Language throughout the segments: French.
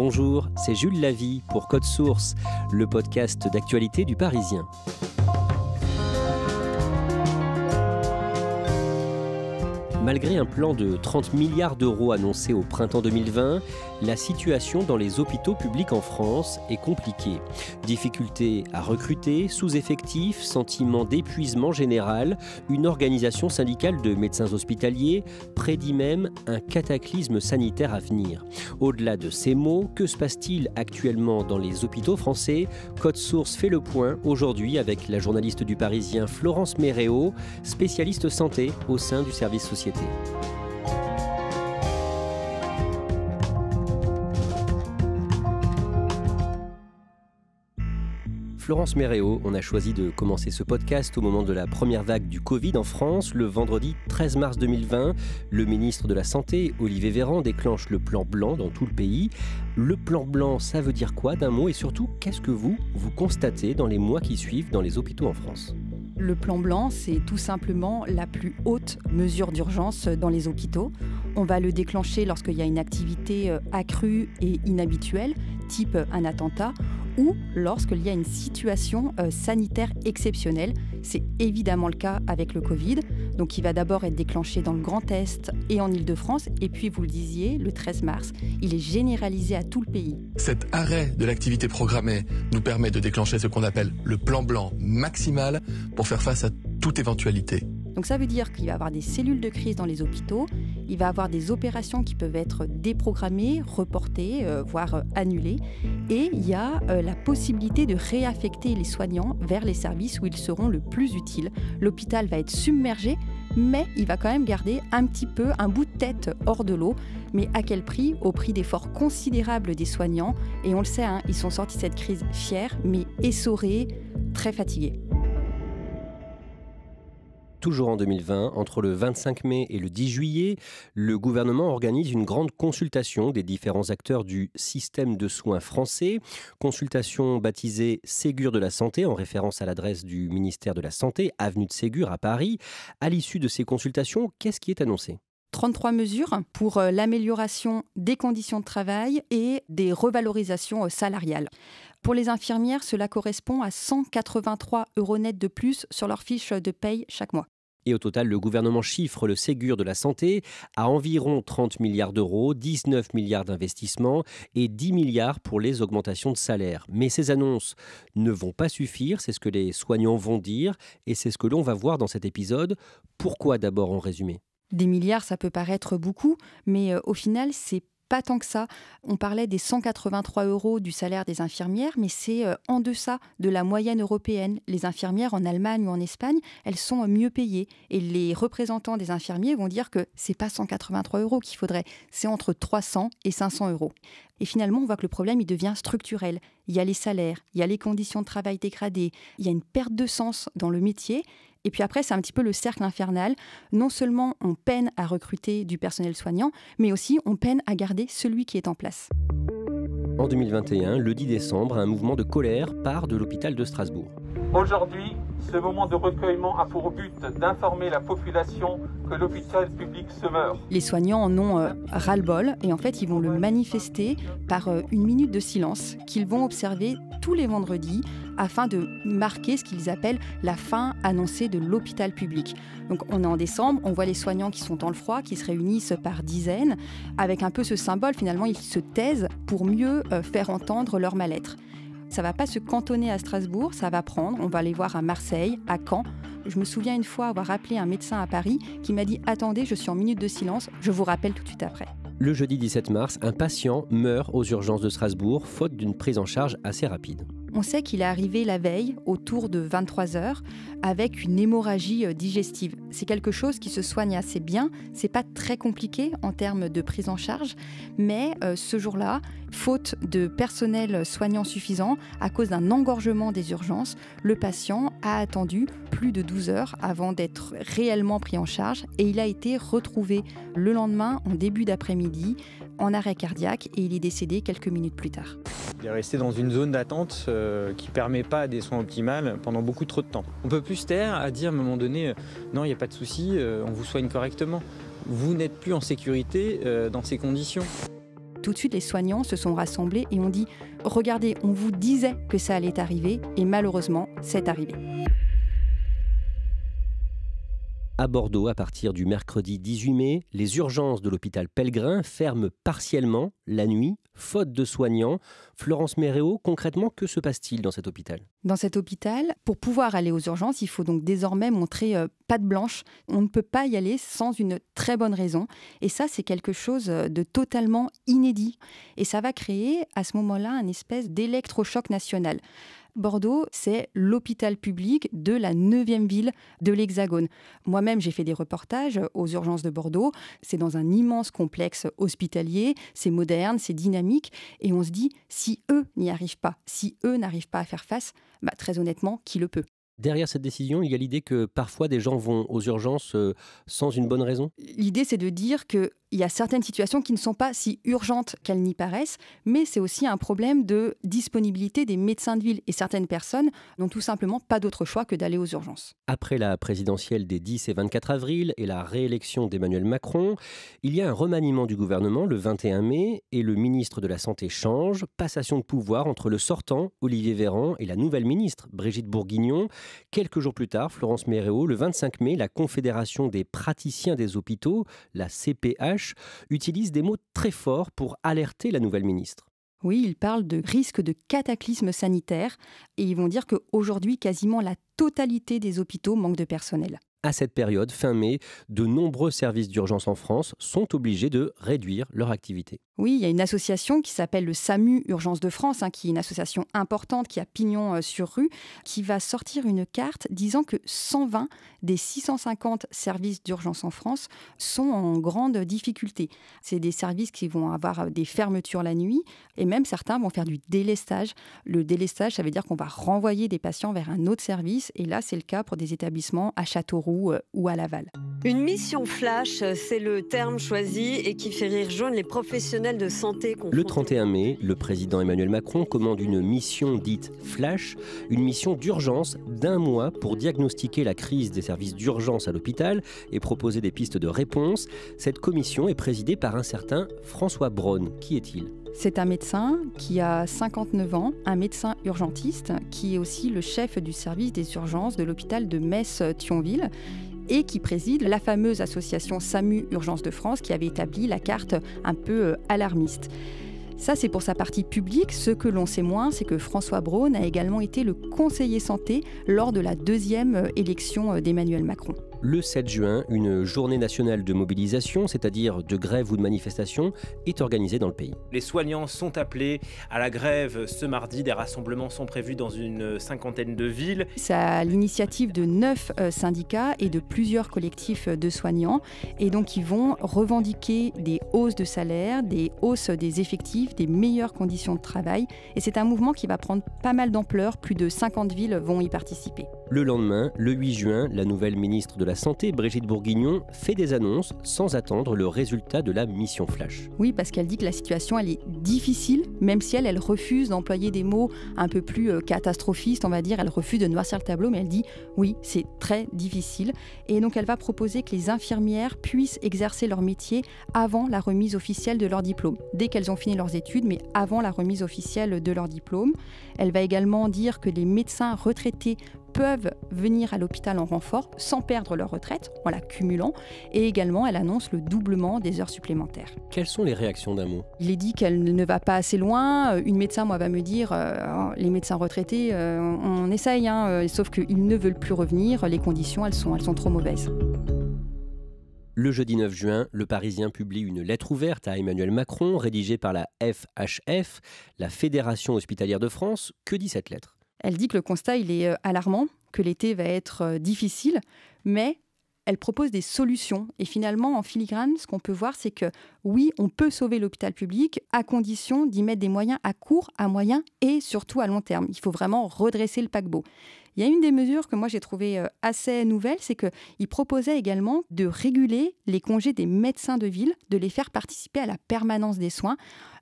Bonjour, c'est Jules Lavie pour Code Source, le podcast d'actualité du Parisien. Malgré un plan de 30 milliards d'euros annoncé au printemps 2020, la situation dans les hôpitaux publics en France est compliquée. Difficultés à recruter, sous-effectifs, sentiment d'épuisement général, une organisation syndicale de médecins hospitaliers prédit même un cataclysme sanitaire à venir. Au-delà de ces mots, que se passe-t-il actuellement dans les hôpitaux français ? Code Source fait le point aujourd'hui avec la journaliste du Parisien Florence Méréau, spécialiste santé au sein du service société. Florence Méréau, on a choisi de commencer ce podcast au moment de la première vague du Covid en France. Le vendredi 13 mars 2020, le ministre de la Santé, Olivier Véran, déclenche le plan blanc dans tout le pays. Le plan blanc, ça veut dire quoi d'un mot ? Et surtout, qu'est-ce que vous constatez dans les mois qui suivent dans les hôpitaux en France ? Le plan blanc, c'est tout simplement la plus haute mesure d'urgence dans les hôpitaux. On va le déclencher lorsqu'il y a une activité accrue et inhabituelle, type un attentat, ou lorsqu'il y a une situation sanitaire exceptionnelle. C'est évidemment le cas avec le Covid. Donc il va d'abord être déclenché dans le Grand Est et en Île-de-France. Et puis, vous le disiez, le 13 mars, il est généralisé à tout le pays. Cet arrêt de l'activité programmée nous permet de déclencher ce qu'on appelle le plan blanc maximal pour faire face à toute éventualité. Donc ça veut dire qu'il va y avoir des cellules de crise dans les hôpitaux, il va y avoir des opérations qui peuvent être déprogrammées, reportées, voire annulées. Et il y a la possibilité de réaffecter les soignants vers les services où ils seront le plus utiles. L'hôpital va être submergé, mais il va quand même garder un petit peu un bout de tête hors de l'eau. Mais à quel prix ? Au prix d'efforts considérables des soignants. Et on le sait, ils sont sortis de cette crise fiers, mais essorés, très fatigués. Toujours en 2020, entre le 25 mai et le 10 juillet, le gouvernement organise une grande consultation des différents acteurs du système de soins français. Consultation baptisée Ségur de la Santé, en référence à l'adresse du ministère de la Santé, avenue de Ségur à Paris. À l'issue de ces consultations, qu'est-ce qui est annoncé ? 33 mesures pour l'amélioration des conditions de travail et des revalorisations salariales. Pour les infirmières, cela correspond à 183 € net de plus sur leur fiche de paye chaque mois. Et au total, le gouvernement chiffre le Ségur de la Santé à environ 30 milliards d'euros, 19 milliards d'investissements et 10 milliards pour les augmentations de salaire. Mais ces annonces ne vont pas suffire, c'est ce que les soignants vont dire et c'est ce que l'on va voir dans cet épisode. Pourquoi d'abord en résumé ? Des milliards, ça peut paraître beaucoup, mais au final, c'est pas tant que ça. On parlait des 183 € du salaire des infirmières, mais c'est en deçà de la moyenne européenne. Les infirmières en Allemagne ou en Espagne, elles sont mieux payées. Et les représentants des infirmiers vont dire que c'est pas 183 € qu'il faudrait, c'est entre 300 et 500 €. Et finalement, on voit que le problème, il devient structurel. Il y a les salaires, il y a les conditions de travail dégradées, il y a une perte de sens dans le métier. Et puis après, c'est un petit peu le cercle infernal. Non seulement on peine à recruter du personnel soignant, mais aussi on peine à garder celui qui est en place. En 2021, le 10 décembre, un mouvement de colère part de l'hôpital de Strasbourg. Aujourd'hui, ce moment de recueillement a pour but d'informer la population que l'hôpital public se meurt. Les soignants en ont ras-le-bol et en fait, ils vont le manifester par une minute de silence qu'ils vont observer tous les vendredis afin de marquer ce qu'ils appellent la fin annoncée de l'hôpital public. Donc on est en décembre, on voit les soignants qui sont dans le froid, qui se réunissent par dizaines, avec un peu ce symbole, finalement, ils se taisent pour mieux faire entendre leur mal-être. Ça ne va pas se cantonner à Strasbourg, ça va prendre, on va aller voir à Marseille, à Caen. Je me souviens une fois avoir appelé un médecin à Paris qui m'a dit « Attendez, je suis en minute de silence, je vous rappelle tout de suite après ». Le jeudi 17 mars, un patient meurt aux urgences de Strasbourg, faute d'une prise en charge assez rapide. On sait qu'il est arrivé la veille, autour de 23h, avec une hémorragie digestive. C'est quelque chose qui se soigne assez bien. C'est pas très compliqué en termes de prise en charge, mais ce jour-là, faute de personnel soignant suffisant, à cause d'un engorgement des urgences, le patient a attendu plus de 12 heures avant d'être réellement pris en charge et il a été retrouvé le lendemain, en début d'après-midi, en arrêt cardiaque et il est décédé quelques minutes plus tard. Il est resté dans une zone d'attente qui ne permet pas des soins optimales pendant beaucoup trop de temps. On ne peut plus se taire à dire à un moment donné non, il n'y a pas de souci, on vous soigne correctement. Vous n'êtes plus en sécurité dans ces conditions. Tout de suite, les soignants se sont rassemblés et ont dit « Regardez, on vous disait que ça allait arriver et malheureusement, c'est arrivé ». À Bordeaux, à partir du mercredi 18 mai, les urgences de l'hôpital Pellegrin ferment partiellement la nuit, faute de soignants. Florence Méréau, concrètement, que se passe-t-il dans cet hôpital ? Dans cet hôpital, pour pouvoir aller aux urgences, il faut donc désormais montrer patte blanche. On ne peut pas y aller sans une très bonne raison. Et ça, c'est quelque chose de totalement inédit. Et ça va créer à ce moment-là un espèce d'électrochoc national. Bordeaux, c'est l'hôpital public de la 9e ville de l'Hexagone. Moi-même, j'ai fait des reportages aux urgences de Bordeaux. C'est dans un immense complexe hospitalier, c'est moderne, c'est dynamique. Et on se dit, si eux n'y arrivent pas, si eux n'arrivent pas à faire face, très honnêtement, qui le peut ? Derrière cette décision, il y a l'idée que parfois des gens vont aux urgences sans une bonne raison ? L'idée, c'est de dire qu'il y a certaines situations qui ne sont pas si urgentes qu'elles n'y paraissent, mais c'est aussi un problème de disponibilité des médecins de ville. Et certaines personnes n'ont tout simplement pas d'autre choix que d'aller aux urgences. Après la présidentielle des 10 et 24 avril et la réélection d'Emmanuel Macron, il y a un remaniement du gouvernement le 21 mai et le ministre de la Santé change. Passation de pouvoir entre le sortant, Olivier Véran, et la nouvelle ministre, Brigitte Bourguignon. Quelques jours plus tard, Florence Méréau, le 25 mai, la Confédération des praticiens des hôpitaux, la CPH, utilise des mots très forts pour alerter la nouvelle ministre. Oui, ils parlent de risque de cataclysme sanitaire et ils vont dire qu'aujourd'hui, quasiment la totalité des hôpitaux manquent de personnel. À cette période, fin mai, de nombreux services d'urgence en France sont obligés de réduire leur activité. Oui, il y a une association qui s'appelle le SAMU Urgence de France, qui est une association importante, qui a pignon sur rue, qui va sortir une carte disant que 120 des 650 services d'urgence en France sont en grande difficulté. C'est des services qui vont avoir des fermetures la nuit et même certains vont faire du délestage. Le délestage, ça veut dire qu'on va renvoyer des patients vers un autre service et là, c'est le cas pour des établissements à Châteauroux ou à Laval. Une mission flash, c'est le terme choisi et qui fait rire jaune les professionnels de santé. Le 31 mai, le président Emmanuel Macron commande une mission dite flash, une mission d'urgence d'1 mois pour diagnostiquer la crise des services d'urgence à l'hôpital et proposer des pistes de réponse. Cette commission est présidée par un certain François Braun. Qui est-il ? C'est un médecin qui a 59 ans, un médecin urgentiste qui est aussi le chef du service des urgences de l'hôpital de Metz-Thionville et qui préside la fameuse association SAMU Urgence de France qui avait établi la carte un peu alarmiste. Ça, c'est pour sa partie publique. Ce que l'on sait moins, c'est que François Braun a également été le conseiller santé lors de la 2e élection d'Emmanuel Macron. Le 7 juin, une journée nationale de mobilisation, c'est-à-dire de grève ou de manifestation, est organisée dans le pays. Les soignants sont appelés à la grève ce mardi. Des rassemblements sont prévus dans une 50aine de villes. C'est à l'initiative de 9 syndicats et de plusieurs collectifs de soignants. Et donc, ils vont revendiquer des hausses de salaire, des hausses des effectifs, des meilleures conditions de travail. Et c'est un mouvement qui va prendre pas mal d'ampleur. Plus de 50 villes vont y participer. Le lendemain, le 8 juin, la nouvelle ministre de la Santé, Brigitte Bourguignon, fait des annonces sans attendre le résultat de la mission flash. Oui, parce qu'elle dit que la situation, elle est difficile, même si elle refuse d'employer des mots un peu plus catastrophistes, on va dire. Elle refuse de noircir le tableau, mais elle dit oui, c'est très difficile. Et donc, elle va proposer que les infirmières puissent exercer leur métier avant la remise officielle de leur diplôme. Dès qu'elles ont fini leurs études, mais avant la remise officielle de leur diplôme. Elle va également dire que les médecins retraités peuvent venir à l'hôpital en renfort sans perdre leur retraite, en la cumulant. Et également, elle annonce le doublement des heures supplémentaires. Quelles sont les réactions d'un mot ? Il est dit qu'elle ne va pas assez loin. Une médecin, moi, va me dire, les médecins retraités, on essaye, sauf qu'ils ne veulent plus revenir. Les conditions, elles sont trop mauvaises. Le jeudi 9 juin, Le Parisien publie une lettre ouverte à Emmanuel Macron, rédigée par la FHF, la Fédération hospitalière de France. Que dit cette lettre ? Elle dit que le constat, il est alarmant, que l'été va être difficile, mais elle propose des solutions. Et finalement, en filigrane, ce qu'on peut voir, c'est que oui, on peut sauver l'hôpital public à condition d'y mettre des moyens à court, à moyen et surtout à long terme. Il faut vraiment redresser le paquebot. Il y a une des mesures que moi j'ai trouvée assez nouvelle, c'est qu'il proposait également de réguler les congés des médecins de ville, de les faire participer à la permanence des soins.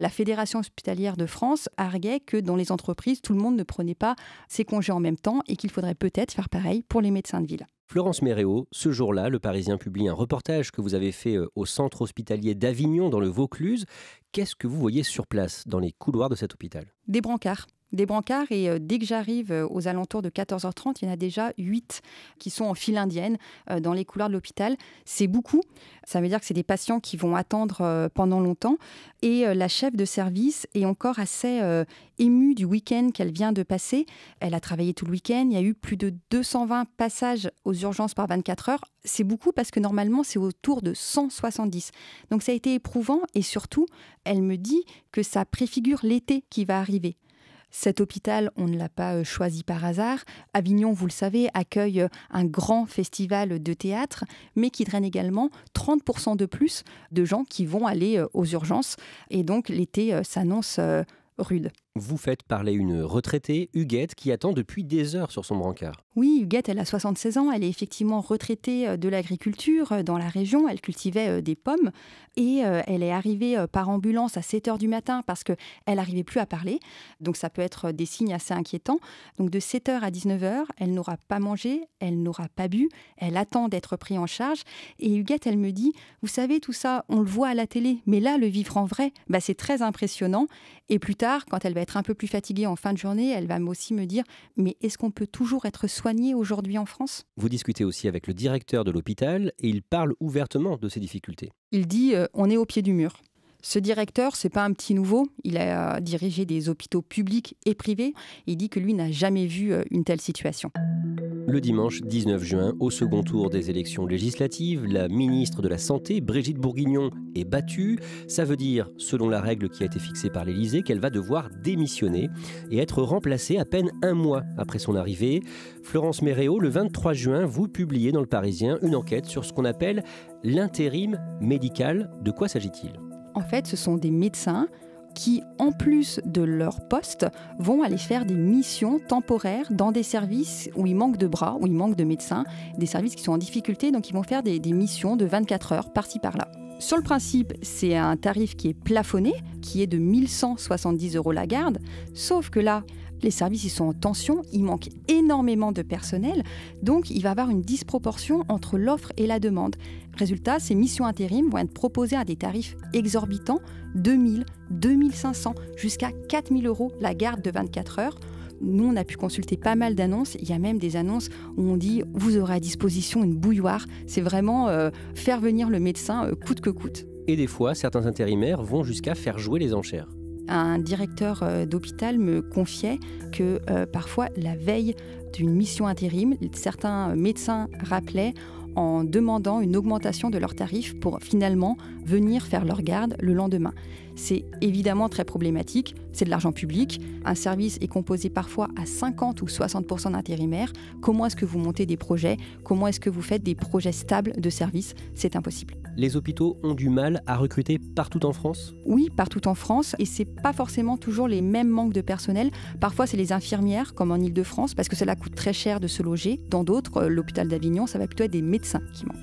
La Fédération hospitalière de France arguait que dans les entreprises, tout le monde ne prenait pas ses congés en même temps et qu'il faudrait peut-être faire pareil pour les médecins de ville. Florence Méréau, ce jour-là, Le Parisien publie un reportage que vous avez fait au centre hospitalier d'Avignon, dans le Vaucluse. Qu'est-ce que vous voyez sur place, dans les couloirs de cet hôpital ? Des brancards. Et dès que j'arrive aux alentours de 14h30, il y en a déjà 8 qui sont en file indienne dans les couloirs de l'hôpital. C'est beaucoup. Ça veut dire que c'est des patients qui vont attendre pendant longtemps. Et la chef de service est encore assez émue du week-end qu'elle vient de passer. Elle a travaillé tout le week-end. Il y a eu plus de 220 passages aux urgences par 24 heures. C'est beaucoup parce que normalement, c'est autour de 170. Donc ça a été éprouvant et surtout, elle me dit que ça préfigure l'été qui va arriver. Cet hôpital, on ne l'a pas choisi par hasard. Avignon, vous le savez, accueille un grand festival de théâtre, mais qui draine également 30% de plus de gens qui vont aller aux urgences. Et donc, l'été s'annonce rude. Vous faites parler une retraitée, Huguette, qui attend depuis des heures sur son brancard. Oui, Huguette, elle a 76 ans. Elle est effectivement retraitée de l'agriculture dans la région. Elle cultivait des pommes et elle est arrivée par ambulance à 7h du matin parce qu'elle n'arrivait plus à parler. Donc ça peut être des signes assez inquiétants. Donc de 7h à 19h, elle n'aura pas mangé, elle n'aura pas bu. Elle attend d'être prise en charge. Et Huguette, elle me dit, vous savez, tout ça, on le voit à la télé, mais là, le vivre en vrai, c'est très impressionnant. Et plus tard, quand elle va être un peu plus fatiguée en fin de journée, elle va aussi me dire « Mais est-ce qu'on peut toujours être soigné aujourd'hui en France ?» Vous discutez aussi avec le directeur de l'hôpital et il parle ouvertement de ses difficultés. Il dit « On est au pied du mur ». Ce directeur, c'est pas un petit nouveau. Il a dirigé des hôpitaux publics et privés. Il dit que lui n'a jamais vu une telle situation. Le dimanche 19 juin, au second tour des élections législatives, la ministre de la Santé, Brigitte Bourguignon, est battue. Ça veut dire, selon la règle qui a été fixée par l'Élysée, qu'elle va devoir démissionner et être remplacée à peine un mois après son arrivée. Florence Méréau, le 23 juin, vous publiez dans Le Parisien une enquête sur ce qu'on appelle l'intérim médical. De quoi s'agit-il ? En fait, ce sont des médecins qui, en plus de leur poste, vont aller faire des missions temporaires dans des services où il manque de bras, où il manque de médecins, des services qui sont en difficulté, donc ils vont faire des missions de 24 heures par-ci par-là. Sur le principe, c'est un tarif qui est plafonné, qui est de 1 170 € la garde, sauf que là, les services ils sont en tension, il manque énormément de personnel, donc il va y avoir une disproportion entre l'offre et la demande. Résultat, ces missions intérim vont être proposées à des tarifs exorbitants, 2 000, 2 500, jusqu'à 4 000 € la garde de 24 heures. Nous, on a pu consulter pas mal d'annonces. Il y a même des annonces où on dit « vous aurez à disposition une bouilloire ». C'est vraiment faire venir le médecin coûte que coûte. Et des fois, certains intérimaires vont jusqu'à faire jouer les enchères. Un directeur d'hôpital me confiait que parfois, la veille d'une mission intérim, certains médecins rappelaient en demandant une augmentation de leurs tarifs pour finalement venir faire leur garde le lendemain. C'est évidemment très problématique, c'est de l'argent public. Un service est composé parfois à 50 ou 60% d'intérimaires. Comment est-ce que vous montez des projets ? Comment est-ce que vous faites des projets stables de service ? C'est impossible. Les hôpitaux ont du mal à recruter partout en France ? Oui, partout en France. Et ce n'est pas forcément toujours les mêmes manques de personnel. Parfois, c'est les infirmières, comme en Ile-de-France, parce que cela coûte très cher de se loger. Dans d'autres, l'hôpital d'Avignon, ça va plutôt être des médecins qui manquent.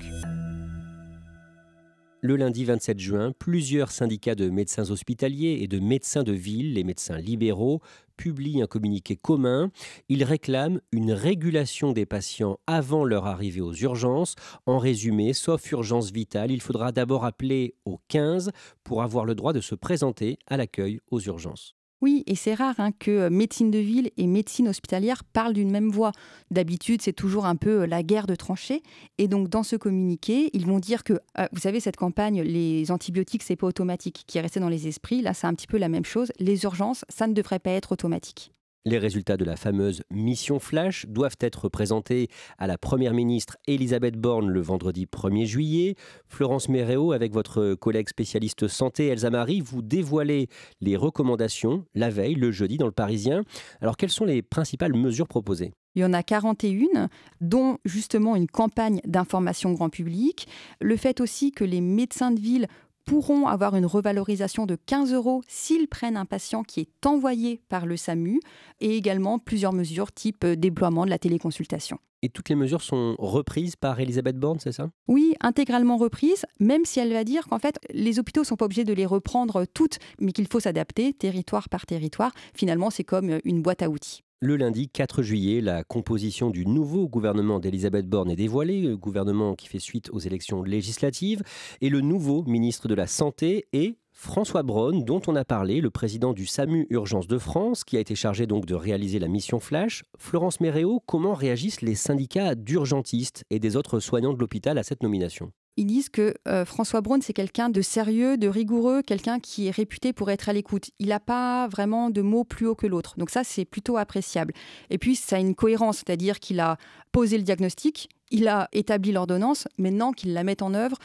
Le lundi 27 juin, plusieurs syndicats de médecins hospitaliers et de médecins de ville, les médecins libéraux, publient un communiqué commun. Ils réclament une régulation des patients avant leur arrivée aux urgences. En résumé, sauf urgence vitale, il faudra d'abord appeler au 15 pour avoir le droit de se présenter à l'accueil aux urgences. Oui, et c'est rare que médecine de ville et médecine hospitalière parlent d'une même voix. D'habitude, c'est toujours un peu la guerre de tranchées. Et donc, dans ce communiqué, ils vont dire que, vous savez, cette campagne, les antibiotiques, c'est pas automatique, qui est resté dans les esprits. Là, c'est un petit peu la même chose. Les urgences, ça ne devrait pas être automatique. Les résultats de la fameuse mission Flash doivent être présentés à la Première ministre Elisabeth Borne le vendredi 1er juillet. Florence Méréau, avec votre collègue spécialiste santé Elsa Marie, vous dévoilez les recommandations la veille, le jeudi, dans Le Parisien. Alors, quelles sont les principales mesures proposées ? Il y en a 41, dont justement une campagne d'information grand public. Le fait aussi que les médecins de ville pourront avoir une revalorisation de 15 € s'ils prennent un patient qui est envoyé par le SAMU et également plusieurs mesures type déploiement de la téléconsultation. Et toutes les mesures sont reprises par Elisabeth Borne, c'est ça ? Oui, intégralement reprises, même si elle va dire qu'en fait, les hôpitaux ne sont pas obligés de les reprendre toutes, mais qu'il faut s'adapter territoire par territoire. Finalement, c'est comme une boîte à outils. Le lundi 4 juillet, la composition du nouveau gouvernement d'Elisabeth Borne est dévoilée, le gouvernement qui fait suite aux élections législatives, et le nouveau ministre de la Santé est François Braun, dont on a parlé, le président du SAMU Urgences de France, qui a été chargé donc de réaliser la mission Flash. Florence Méréau, comment réagissent les syndicats d'urgentistes et des autres soignants de l'hôpital à cette nomination ? Ils disent que François Braun, c'est quelqu'un de sérieux, de rigoureux, quelqu'un qui est réputé pour être à l'écoute. Il n'a pas vraiment de mots plus haut que l'autre. Donc ça, c'est plutôt appréciable. Et puis, ça a une cohérence, c'est-à-dire qu'il a posé le diagnostic, il a établi l'ordonnance. Maintenant qu'il la met en œuvre,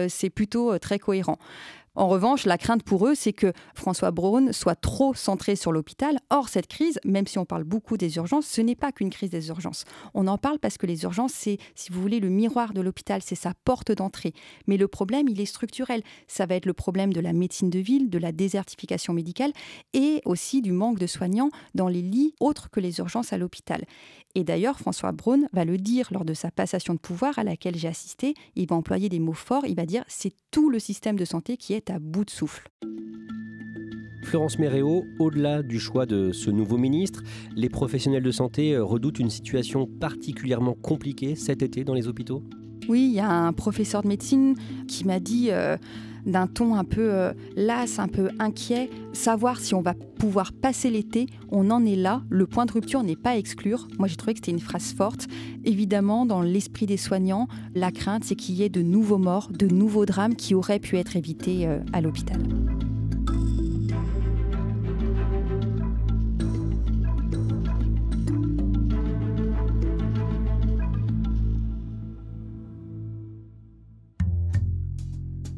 c'est plutôt très cohérent. En revanche, la crainte pour eux, c'est que François Braun soit trop centré sur l'hôpital. Or, cette crise, même si on parle beaucoup des urgences, ce n'est pas qu'une crise des urgences. On en parle parce que les urgences, c'est, si vous voulez, le miroir de l'hôpital, c'est sa porte d'entrée. Mais le problème, il est structurel. Ça va être le problème de la médecine de ville, de la désertification médicale et aussi du manque de soignants dans les lits autres que les urgences à l'hôpital. Et d'ailleurs, François Braun va le dire lors de sa passation de pouvoir à laquelle j'ai assisté. Il va employer des mots forts. Il va dire « c'est tout le système de santé qui est à bout de souffle ». Florence Méréau, au-delà du choix de ce nouveau ministre, les professionnels de santé redoutent une situation particulièrement compliquée cet été dans les hôpitaux ? Oui, il y a un professeur de médecine qui m'a dit d'un ton un peu las, un peu inquiet, savoir si on va pouvoir passer l'été, on en est là, le point de rupture n'est pas à exclure. Moi, j'ai trouvé que c'était une phrase forte. Évidemment, dans l'esprit des soignants, la crainte, c'est qu'il y ait de nouveaux morts, de nouveaux drames qui auraient pu être évités à l'hôpital.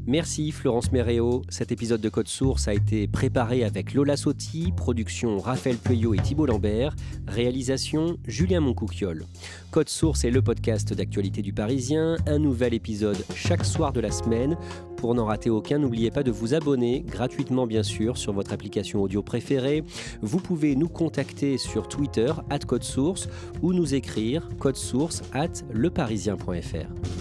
Merci Florence Méréau. Cet épisode de Code Source a été préparé avec Lola Sotti, production Raphaël Pueyo et Thibault Lambert, réalisation Julien Moncouquiol. Code Source est le podcast d'actualité du Parisien, un nouvel épisode chaque soir de la semaine. Pour n'en rater aucun, n'oubliez pas de vous abonner, gratuitement bien sûr, sur votre application audio préférée. Vous pouvez nous contacter sur Twitter @codesource ou nous écrire codesource@leparisien.fr.